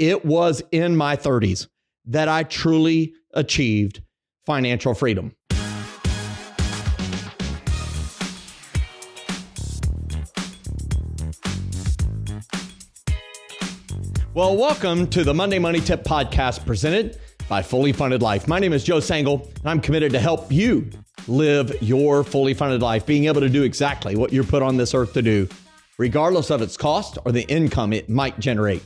it was in my 30s that I truly achieved financial freedom. Well, welcome to the Monday Money Tip Podcast presented by Fully Funded Life. My name is Joe Sangle, and I'm committed to help you live your fully funded life, being able to do exactly what you're put on this earth to do, regardless of its cost or the income it might generate.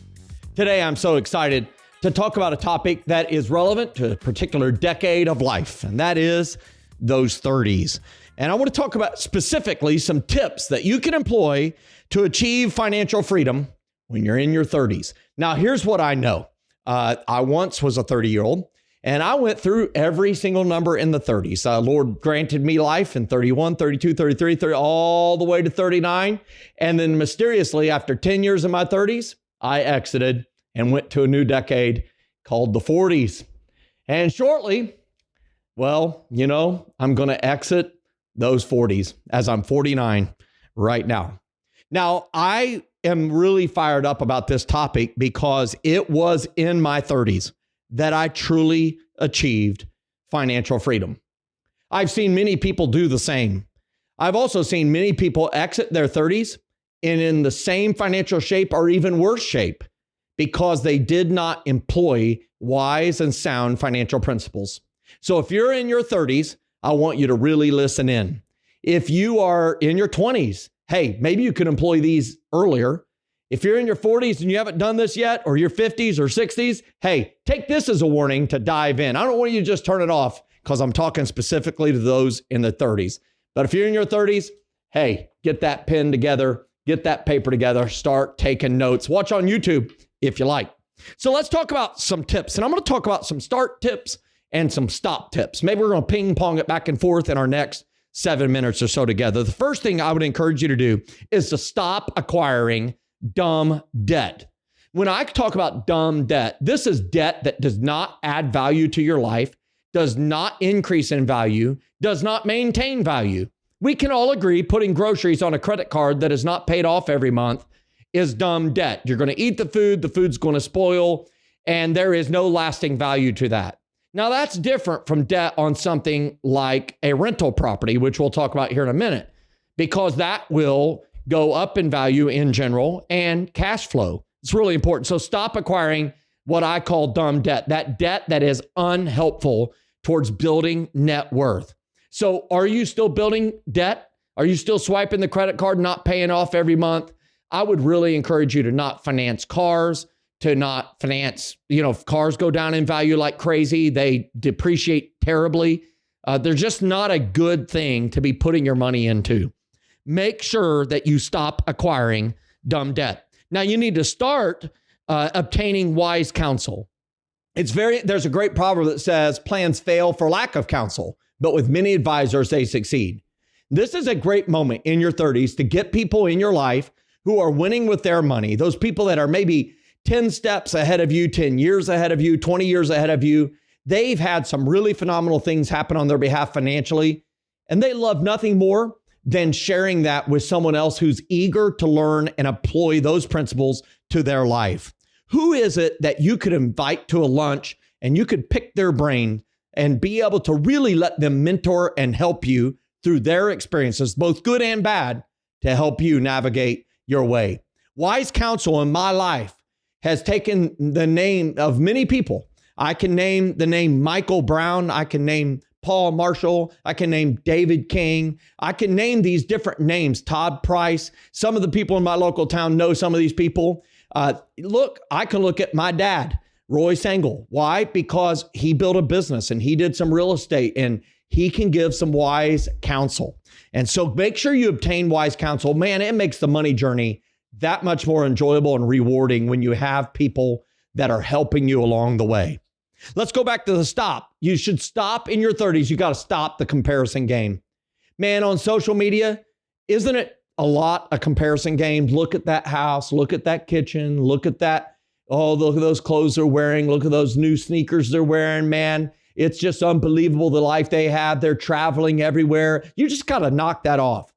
Today, I'm so excited to talk about a topic that is relevant to a particular decade of life, and that is those 30s. And I want to talk about specifically some tips that you can employ to achieve financial freedom when you're in your 30s. Now, here's what I know. I once was a 30-year-old, and I went through every single number in the 30s. Lord granted me life in 31, 32, 33, 30, all the way to 39. And then mysteriously, after 10 years in my 30s, I exited and went to a new decade called the 40s. And shortly, well, I'm going to exit those 40s as I'm 49 right now. Now, I am really fired up about this topic because it was in my 30s that I truly achieved financial freedom. I've seen many people do the same. I've also seen many people exit their 30s and in the same financial shape or even worse shape because they did not employ wise and sound financial principles. So if you're in your 30s, I want you to really listen in. If you are in your 20s, hey, maybe you can employ these earlier. If you're in your 40s and you haven't done this yet, or your 50s or 60s, hey, take this as a warning to dive in. I don't want you to just turn it off because I'm talking specifically to those in the 30s. But if you're in your 30s, hey, get that pen together, get that paper together, start taking notes. Watch on YouTube if you like. So let's talk about some tips. And I'm going to talk about some start tips and some stop tips. Maybe we're going to ping pong it back and forth in our next 7 minutes or so together. The first thing I would encourage you to do is to stop acquiring dumb debt. When I talk about dumb debt, this is debt that does not add value to your life, does not increase in value, does not maintain value. We can all agree putting groceries on a credit card that is not paid off every month is dumb debt. You're going to eat the food's going to spoil, and there is no lasting value to that. Now, that's different from debt on something like a rental property, which we'll talk about here in a minute, because that will go up in value in general and cash flow. It's really important. So stop acquiring what I call dumb debt, that debt that is unhelpful towards building net worth. So are you still building debt? Are you still swiping the credit card, not paying off every month? I would really encourage you to not finance cars, to not finance, if cars go down in value like crazy, they depreciate terribly. They're just not a good thing to be putting your money into. Make sure that you stop acquiring dumb debt. Now you need to start obtaining wise counsel. There's a great proverb that says plans fail for lack of counsel, but with many advisors, they succeed. This is a great moment in your 30s to get people in your life who are winning with their money. Those people that are maybe 10 steps ahead of you, 10 years ahead of you, 20 years ahead of you. They've had some really phenomenal things happen on their behalf financially, and they love nothing more than sharing that with someone else who's eager to learn and employ those principles to their life. Who is it that you could invite to a lunch and you could pick their brain and be able to really let them mentor and help you through their experiences, both good and bad, to help you navigate your way? Wise counsel in my life has taken the name of many people. I can name the name Michael Brown. I can name Paul Marshall. I can name David King. I can name these different names, Todd Price. Some of the people in my local town know some of these people. I can look at my dad, Roy Sangle. Why? Because he built a business and he did some real estate and he can give some wise counsel. And so make sure you obtain wise counsel. Man, it makes the money journey that much more enjoyable and rewarding when you have people that are helping you along the way. Let's go back to the stop. You should stop in your 30s. You got to stop the comparison game. Man, on social media, isn't it a lot of comparison games? Look at that house. Look at that kitchen. Look at that. Oh, look at those clothes they're wearing. Look at those new sneakers they're wearing, man. It's just unbelievable the life they have. They're traveling everywhere. You just got to knock that off.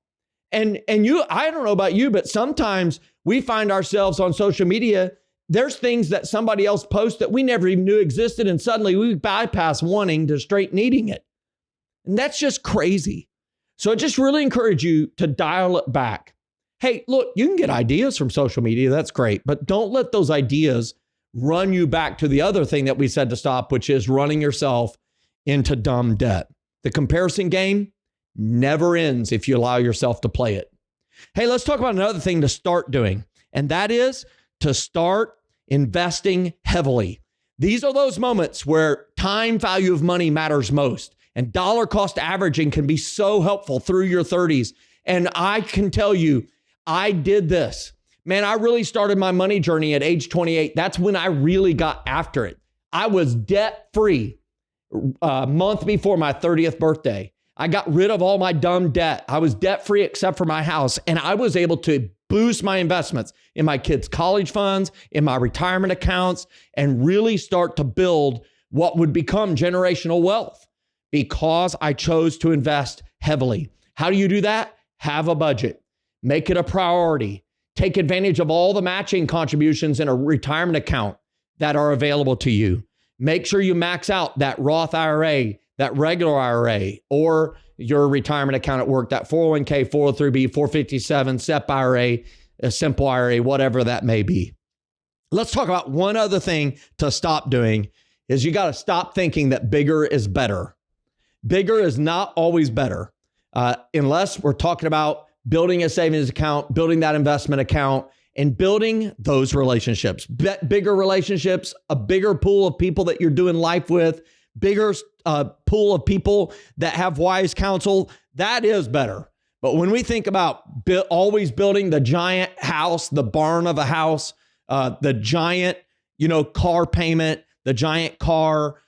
And I don't know about you, but sometimes we find ourselves on social media there's things that somebody else posts that we never even knew existed, and suddenly we bypass wanting to straight needing it. And that's just crazy. So I just really encourage you to dial it back. Hey, look, you can get ideas from social media. That's great. But don't let those ideas run you back to the other thing that we said to stop, which is running yourself into dumb debt. The comparison game never ends if you allow yourself to play it. Hey, let's talk about another thing to start doing, and that is to start investing heavily. These are those moments where time value of money matters most, and dollar cost averaging can be so helpful through your 30s. And I can tell you, I did this. Man, I really started my money journey at age 28. That's when I really got after it. I was debt-free a month before my 30th birthday. I got rid of all my dumb debt. I was debt-free except for my house. And I was able to boost my investments in my kids' college funds, in my retirement accounts, and really start to build what would become generational wealth because I chose to invest heavily. How do you do that? Have a budget. Make it a priority. Take advantage of all the matching contributions in a retirement account that are available to you. Make sure you max out that Roth IRA, that regular IRA, or your retirement account at work, that 401k, 403b, 457, SEP IRA, a simple IRA, whatever that may be. Let's talk about one other thing to stop doing is you got to stop thinking that bigger is better. Bigger is not always better, unless we're talking about building a savings account, building that investment account, and building those relationships. Bigger relationships, a bigger pool of people that you're doing life with, bigger pool of people that have wise counsel, that is better. But when we think about always building the giant house, the barn of a house, the giant, car payment, the giant car,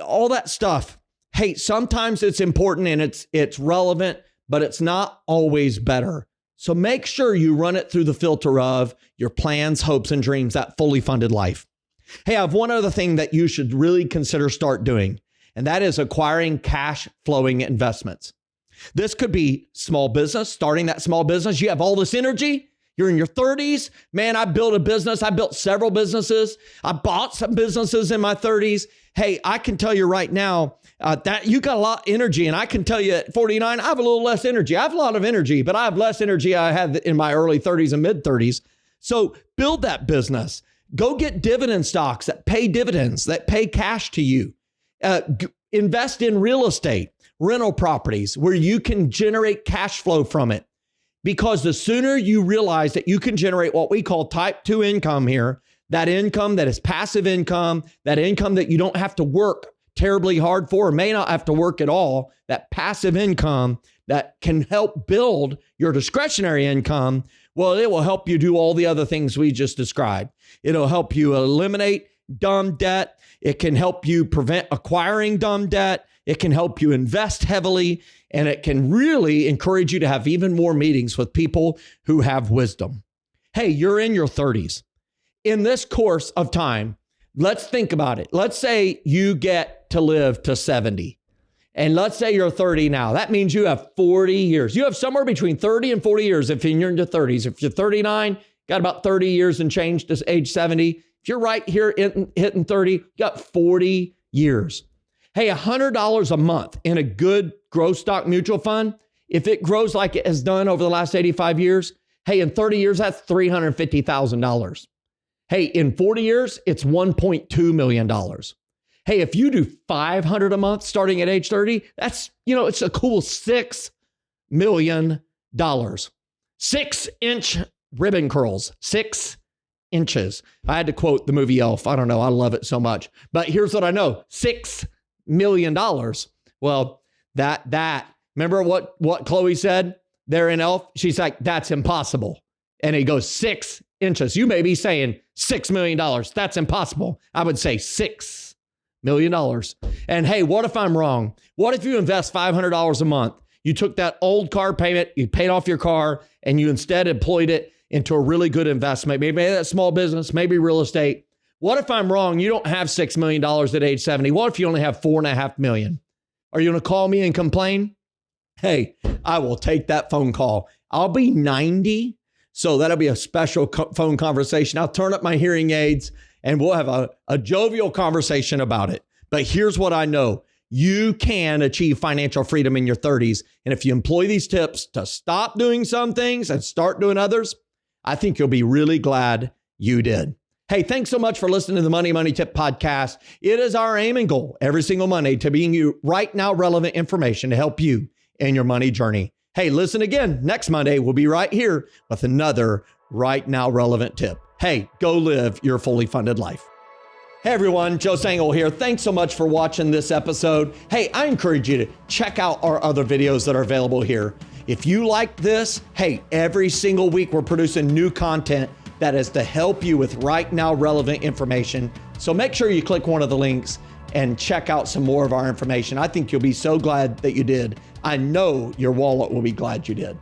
all that stuff. Hey, sometimes it's important and it's relevant, but it's not always better. So make sure you run it through the filter of your plans, hopes, and dreams, that fully funded life. Hey, I have one other thing that you should really consider start doing, and that is acquiring cash flowing investments. This could be small business, starting that small business. You have all this energy. You're in your 30s. Man, I built a business. I built several businesses. I bought some businesses in my 30s. Hey, I can tell you right now that you got a lot of energy. And I can tell you at 49, I have a little less energy. I have a lot of energy, but I have less energy I had in my early 30s and mid 30s. So build that business. Go get dividend stocks that pay dividends, that pay cash to you. Invest in real estate, rental properties where you can generate cash flow from it. Because the sooner you realize that you can generate what we call type 2 income here, that income that is passive income, that income that you don't have to work terribly hard for, or may not have to work at all, that passive income that can help build your discretionary income, well, it will help you do all the other things we just described. It'll help you eliminate dumb debt. It can help you prevent acquiring dumb debt. It can help you invest heavily, and it can really encourage you to have even more meetings with people who have wisdom. Hey, you're in your 30s. In this course of time, let's think about it. Let's say you get to live to 70, and let's say you're 30 now. That means you have 40 years. You have somewhere between 30 and 40 years if you're in your 30s. If you're 39, got about 30 years and change to age 70. If you're right here hitting 30, you got 40 years. Hey, $100 a month in a good growth stock mutual fund, if it grows like it has done over the last 85 years, hey, in 30 years, that's $350,000. Hey, in 40 years, it's $1.2 million. Hey, if you do $500 a month starting at age 30, that's, it's a cool $6 million. 6-inch ribbon curls, 6 inches. I had to quote the movie Elf. I don't know. I love it so much. But here's what I know. $6 million. Well, that remember what Chloe said there in Elf? She's like, that's impossible. And he goes 6 inches. You may be saying $6 million. That's impossible. I would say $6 million. And hey, what if I'm wrong? What if you invest $500 a month? You took that old car payment, you paid off your car, and you instead employed it into a really good investment. Maybe that small business, maybe real estate. What if I'm wrong? You don't have $6 million at age 70. What if you only have $4.5 million? Are you going to call me and complain? Hey, I will take that phone call. I'll be 90. So that'll be a special phone conversation. I'll turn up my hearing aids and we'll have a jovial conversation about it. But here's what I know. You can achieve financial freedom in your 30s. And if you employ these tips to stop doing some things and start doing others, I think you'll be really glad you did. Hey, thanks so much for listening to the Money Tip Podcast. It is our aim and goal every single Monday to bring you right now relevant information to help you in your money journey. Hey, listen again. Next Monday, we'll be right here with another right now relevant tip. Hey, go live your fully funded life. Hey everyone, Joe Sangl here. Thanks so much for watching this episode. Hey, I encourage you to check out our other videos that are available here. If you like this, hey, every single week we're producing new content that is to help you with right now relevant information. So make sure you click one of the links and check out some more of our information. I think you'll be so glad that you did. I know your wallet will be glad you did.